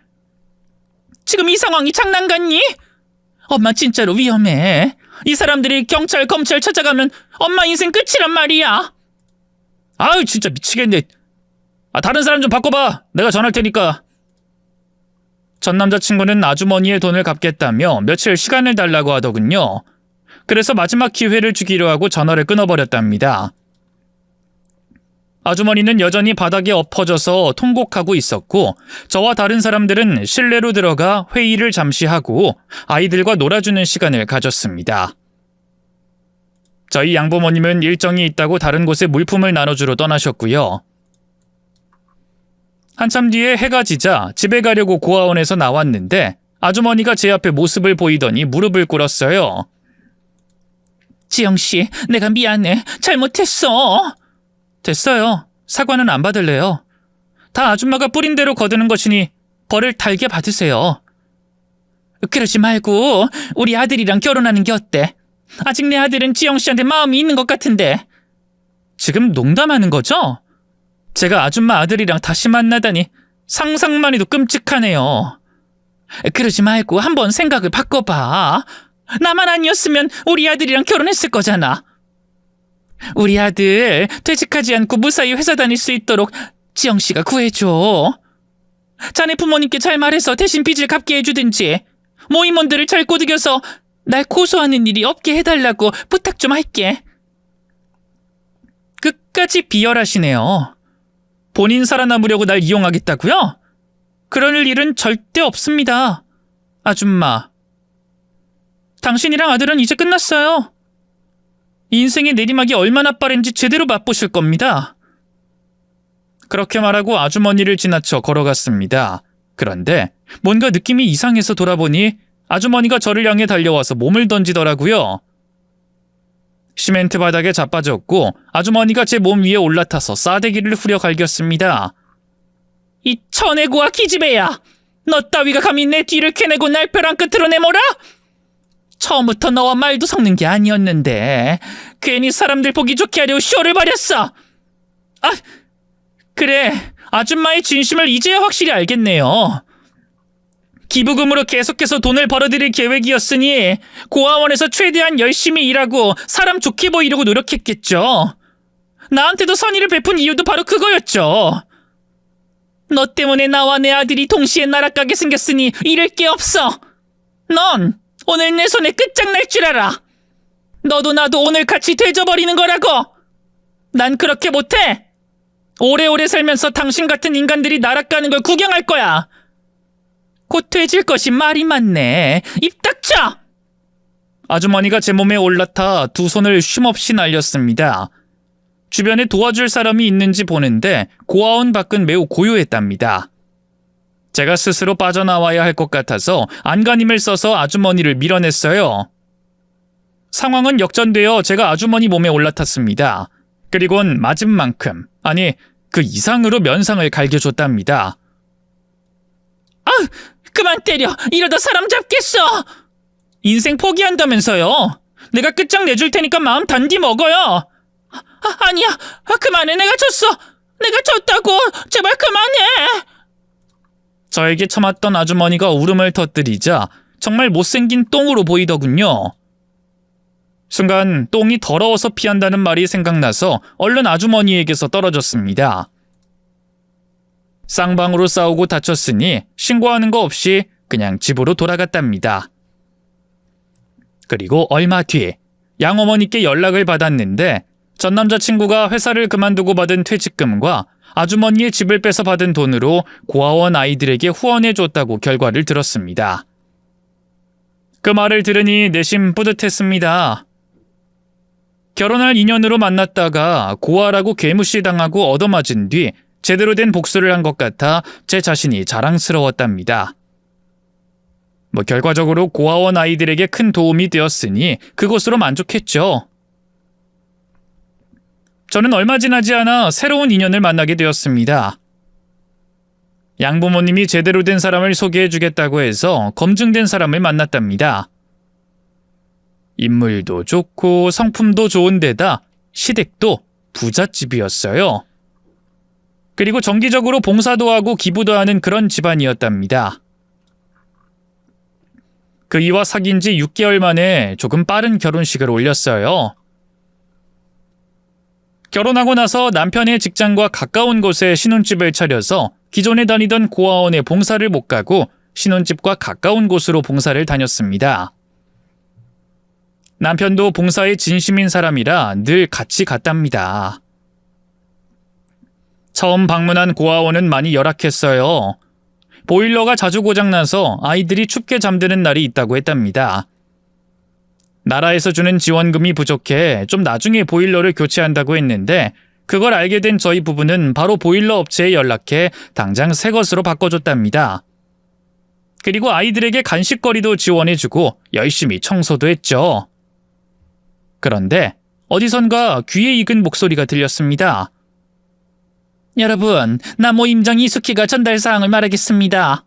지금 이 상황이 장난 같니? 엄마 진짜로 위험해. 이 사람들이 경찰, 검찰 찾아가면 엄마 인생 끝이란 말이야. 아유, 진짜 미치겠네. 다른 사람 좀 바꿔봐. 내가 전화할 테니까. 전 남자친구는 아주머니의 돈을 갚겠다며 며칠 시간을 달라고 하더군요. 그래서 마지막 기회를 주기로 하고 전화를 끊어버렸답니다. 아주머니는 여전히 바닥에 엎어져서 통곡하고 있었고, 저와 다른 사람들은 실내로 들어가 회의를 잠시 하고 아이들과 놀아주는 시간을 가졌습니다. 저희 양부모님은 일정이 있다고 다른 곳에 물품을 나눠주러 떠나셨고요. 한참 뒤에 해가 지자 집에 가려고 고아원에서 나왔는데 아주머니가 제 앞에 모습을 보이더니 무릎을 꿇었어요. 지영씨, 내가 미안해. 잘못했어. 됐어요. 사과는 안 받을래요. 다 아줌마가 뿌린 대로 거두는 것이니 벌을 달게 받으세요. 그러지 말고 우리 아들이랑 결혼하는 게 어때? 아직 내 아들은 지영씨한테 마음이 있는 것 같은데. 지금 농담하는 거죠? 제가 아줌마 아들이랑 다시 만나다니 상상만 해도 끔찍하네요. 그러지 말고 한번 생각을 바꿔봐. 나만 아니었으면 우리 아들이랑 결혼했을 거잖아. 우리 아들 퇴직하지 않고 무사히 회사 다닐 수 있도록 지영씨가 구해줘. 자네 부모님께 잘 말해서 대신 빚을 갚게 해주든지 모임원들을 잘 꼬드겨서 날 고소하는 일이 없게 해달라고 부탁 좀 할게. 끝까지 비열하시네요. 본인 살아남으려고 날 이용하겠다고요? 그럴 일은 절대 없습니다. 아줌마. 당신이랑 아들은 이제 끝났어요. 인생의 내리막이 얼마나 빠른지 제대로 맛보실 겁니다. 그렇게 말하고 아주머니를 지나쳐 걸어갔습니다. 그런데 뭔가 느낌이 이상해서 돌아보니 아주머니가 저를 향해 달려와서 몸을 던지더라고요. 시멘트 바닥에 자빠졌고 아주머니가 제 몸 위에 올라타서 싸대기를 후려 갈겼습니다. 이 천혜고와 기집애야! 너 따위가 감히 내 뒤를 캐내고 날 벼랑 끝으로 내몰아? 처음부터 너와 말도 섞는 게 아니었는데 괜히 사람들 보기 좋게 하려고 쇼를 벌였어. 아, 그래. 아줌마의 진심을 이제야 확실히 알겠네요. 기부금으로 계속해서 돈을 벌어들일 계획이었으니 고아원에서 최대한 열심히 일하고 사람 좋게 보이려고 노력했겠죠. 나한테도 선의를 베푼 이유도 바로 그거였죠. 너 때문에 나와 내 아들이 동시에 날아가게 생겼으니 잃을 게 없어. 넌 오늘 내 손에 끝장날 줄 알아. 너도 나도 오늘 같이 되져버리는 거라고. 난 그렇게 못해. 오래오래 살면서 당신 같은 인간들이 날아가는 걸 구경할 거야. 곧 돼질 것이 말이 많네. 입 닥쳐! 아주머니가 제 몸에 올라타 두 손을 쉼없이 날렸습니다. 주변에 도와줄 사람이 있는지 보는데 고아원 밖은 매우 고요했답니다. 제가 스스로 빠져나와야 할 것 같아서 안간힘을 써서 아주머니를 밀어냈어요. 상황은 역전되어 제가 아주머니 몸에 올라탔습니다. 그리곤 맞은 만큼, 아니 그 이상으로 면상을 갈겨줬답니다. 아, 그만 때려. 이러다 사람 잡겠어. 인생 포기한다면서요. 내가 끝장내줄 테니까 마음 단디 먹어요. 아니야. 그만해. 내가 졌어. 내가 졌다고. 제발 그만해. 저에게 참았던 아주머니가 울음을 터뜨리자 정말 못생긴 똥으로 보이더군요. 순간 똥이 더러워서 피한다는 말이 생각나서 얼른 아주머니에게서 떨어졌습니다. 쌍방으로 싸우고 다쳤으니 신고하는 거 없이 그냥 집으로 돌아갔답니다. 그리고 얼마 뒤 양어머니께 연락을 받았는데 전 남자친구가 회사를 그만두고 받은 퇴직금과 아주머니의 집을 뺏어 받은 돈으로 고아원 아이들에게 후원해줬다고 결과를 들었습니다. 그 말을 들으니 내심 뿌듯했습니다. 결혼할 인연으로 만났다가 고아라고 괴무시당하고 얻어맞은 뒤 제대로 된 복수를 한 것 같아 제 자신이 자랑스러웠답니다. 결과적으로 고아원 아이들에게 큰 도움이 되었으니 그것으로 만족했죠. 저는 얼마 지나지 않아 새로운 인연을 만나게 되었습니다. 양부모님이 제대로 된 사람을 소개해주겠다고 해서 검증된 사람을 만났답니다. 인물도 좋고 성품도 좋은 데다 시댁도 부잣집이었어요. 그리고 정기적으로 봉사도 하고 기부도 하는 그런 집안이었답니다. 그 이와 사귄 지 6개월 만에 조금 빠른 결혼식을 올렸어요. 결혼하고 나서 남편의 직장과 가까운 곳에 신혼집을 차려서 기존에 다니던 고아원에 봉사를 못 가고 신혼집과 가까운 곳으로 봉사를 다녔습니다. 남편도 봉사에 진심인 사람이라 늘 같이 갔답니다. 처음 방문한 고아원은 많이 열악했어요. 보일러가 자주 고장나서 아이들이 춥게 잠드는 날이 있다고 했답니다. 나라에서 주는 지원금이 부족해 좀 나중에 보일러를 교체한다고 했는데 그걸 알게 된 저희 부부는 바로 보일러 업체에 연락해 당장 새 것으로 바꿔줬답니다. 그리고 아이들에게 간식거리도 지원해주고 열심히 청소도 했죠. 그런데 어디선가 귀에 익은 목소리가 들렸습니다. 여러분, 나모임장 이수키가 전달 사항을 말하겠습니다.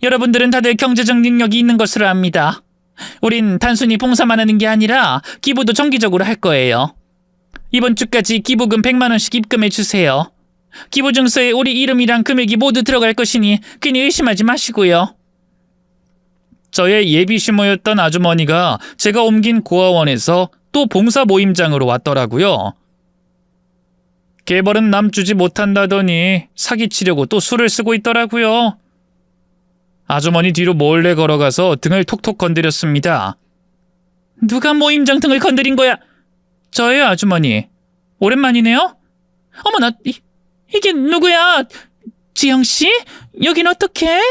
여러분들은 다들 경제적 능력이 있는 것으로 압니다. 우린 단순히 봉사만 하는 게 아니라 기부도 정기적으로 할 거예요. 이번 주까지 기부금 100만 원씩 입금해 주세요. 기부 증서에 우리 이름이랑 금액이 모두 들어갈 것이니 괜히 의심하지 마시고요. 저의 예비 시모였던 아주머니가 제가 옮긴 고아원에서 또 봉사 모임장으로 왔더라고요. 개벌은 남 주지 못한다더니 사기치려고 또 술을 쓰고 있더라고요. 아주머니 뒤로 몰래 걸어가서 등을 톡톡 건드렸습니다. 누가 모임장 등을 건드린 거야? 저예요, 아주머니. 오랜만이네요? 어머나, 이게 누구야? 지영씨? 여긴 어떡해?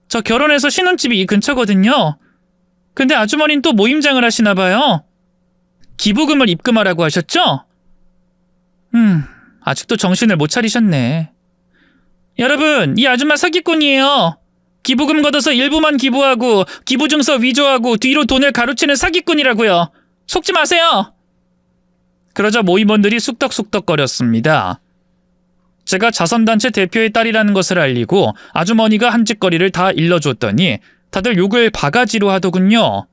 저 결혼해서 신혼집이 이 근처거든요. 근데 아주머니는 또 모임장을 하시나 봐요. 기부금을 입금하라고 하셨죠? 아직도 정신을 못 차리셨네. 여러분, 이 아줌마 사기꾼이에요. 기부금 걷어서 일부만 기부하고 기부증서 위조하고 뒤로 돈을 가로채는 사기꾼이라고요. 속지 마세요. 그러자 모임원들이 쑥덕쑥덕거렸습니다. 제가 자선단체 대표의 딸이라는 것을 알리고 아주머니가 한 짓거리를 다 일러줬더니 다들 욕을 바가지로 하더군요.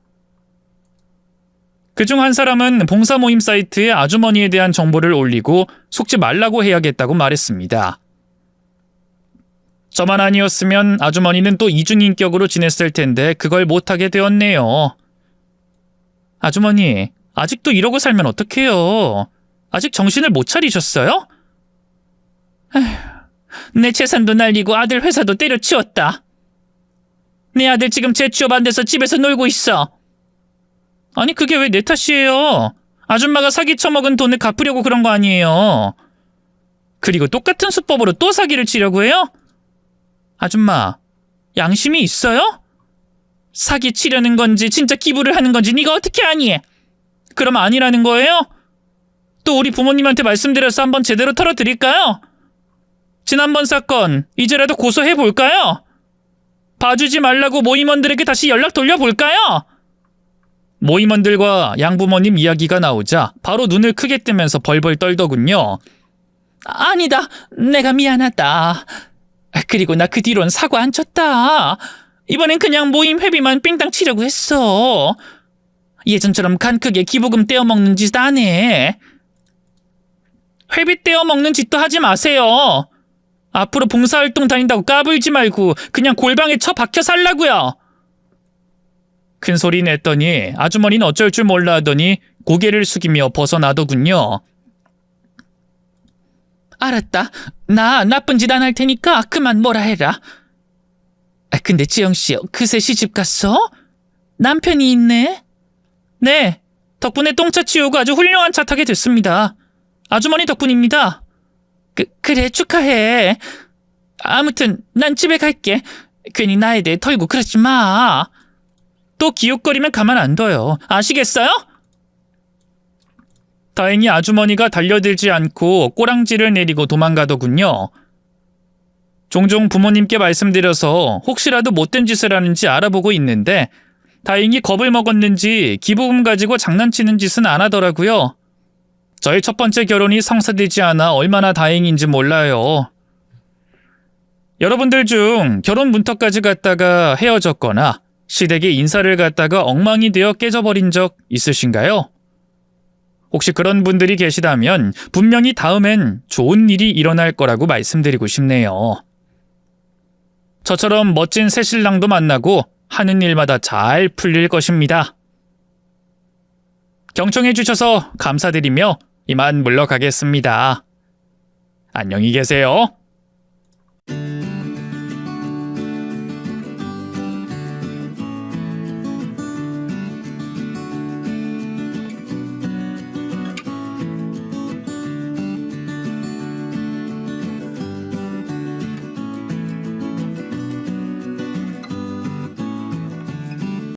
그중 한 사람은 봉사 모임 사이트에 아주머니에 대한 정보를 올리고 속지 말라고 해야겠다고 말했습니다. 저만 아니었으면 아주머니는 또 이중인격으로 지냈을 텐데 그걸 못하게 되었네요. 아주머니, 아직도 이러고 살면 어떡해요? 아직 정신을 못 차리셨어요? 내 재산도 날리고 아들 회사도 때려치웠다. 내 아들 지금 재취업 안 돼서 집에서 놀고 있어. 아니 그게 왜 내 탓이에요? 아줌마가 사기 쳐먹은 돈을 갚으려고 그런 거 아니에요. 그리고 똑같은 수법으로 또 사기를 치려고 해요? 아줌마, 양심이 있어요? 사기 치려는 건지 진짜 기부를 하는 건지 네가 어떻게 아니? 그럼 아니라는 거예요? 또 우리 부모님한테 말씀드려서 한번 제대로 털어드릴까요? 지난번 사건 이제라도 고소해볼까요? 봐주지 말라고 모임원들에게 다시 연락 돌려볼까요? 모임원들과 양부모님 이야기가 나오자 바로 눈을 크게 뜨면서 벌벌 떨더군요. 아니다, 내가 미안하다. 그리고 나 그 뒤론 사고 안 쳤다. 이번엔 그냥 모임 회비만 삥땅 치려고 했어. 예전처럼 간 크게 기부금 떼어먹는 짓 안 해. 회비 떼어먹는 짓도 하지 마세요. 앞으로 봉사활동 다닌다고 까불지 말고 그냥 골방에 처박혀 살라고요. 큰 소리 냈더니 아주머니는 어쩔 줄 몰라 하더니 고개를 숙이며 벗어나더군요. 알았다. 나 나쁜 짓 안 할 테니까 그만 뭐라 해라. 근데 지영씨, 그새 시집 갔어? 남편이 있네? 네, 덕분에 똥차 치우고 아주 훌륭한 차 타게 됐습니다. 아주머니 덕분입니다. 그래, 축하해. 아무튼 난 집에 갈게. 괜히 나에 대해 털고 그러지 마. 또 기웃거리면 가만 안 둬요. 아시겠어요? 다행히 아주머니가 달려들지 않고 꼬랑지를 내리고 도망가더군요. 종종 부모님께 말씀드려서 혹시라도 못된 짓을 하는지 알아보고 있는데 다행히 겁을 먹었는지 기부금 가지고 장난치는 짓은 안 하더라고요. 저의 첫 번째 결혼이 성사되지 않아 얼마나 다행인지 몰라요. 여러분들 중 결혼 문턱까지 갔다가 헤어졌거나 시댁에 인사를 갔다가 엉망이 되어 깨져버린 적 있으신가요? 혹시 그런 분들이 계시다면 분명히 다음엔 좋은 일이 일어날 거라고 말씀드리고 싶네요. 저처럼 멋진 새신랑도 만나고 하는 일마다 잘 풀릴 것입니다. 경청해 주셔서 감사드리며 이만 물러가겠습니다. 안녕히 계세요.